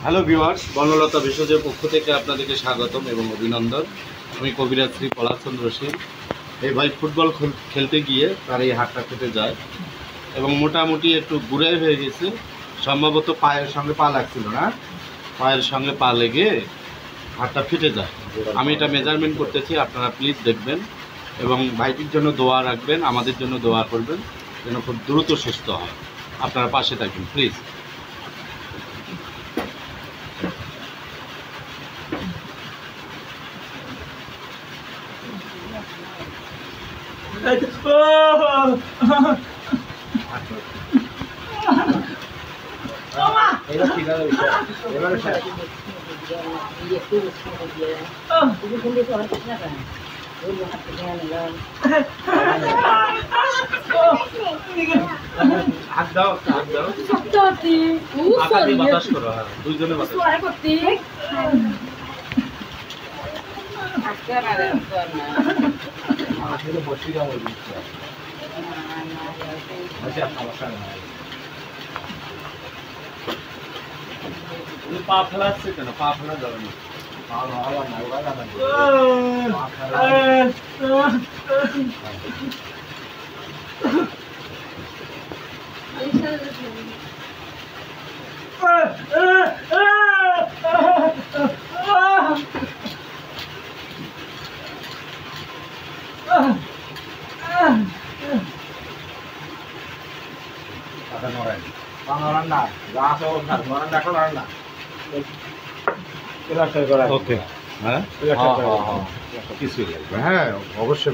Hello viewers, Banalata ভেষজের পক্ষ থেকে আপনাদেরকে স্বাগতম এবং অভিনন্দন। আমি কবিরাজ শ্রী পলাশচন্দ্র সিং। এই ভাই ফুটবল খেলতে গিয়ে তার এই হাতটা কেটে যায় এবং মোটামুটি একটু গুড়াই হয়ে গেছে। সম্ভবত পায়ের সঙ্গে পা লাগছিল না, পায়ের সঙ্গে পা লেগে হাতটা ফেটে যায়। আমি এটা মেজারমেন্ট করতেছি, আপনারা প্লিজ দেখবেন এবং ভাইটির জন্য দোয়া রাখবেন, আমাদের জন্য দোয়া করবেন যেন খুব দ্রুত সুস্থ হয়। আপনারা পাশে থাকবেন প্লিজ। বাতাস করো, দুইজনে বাতাস পা ফেলাচ্ছে কেন? পা ফেলা যাবে না। ওকে, হ্যাঁ, কিছুই লাগবে, হ্যাঁ অবশ্যই।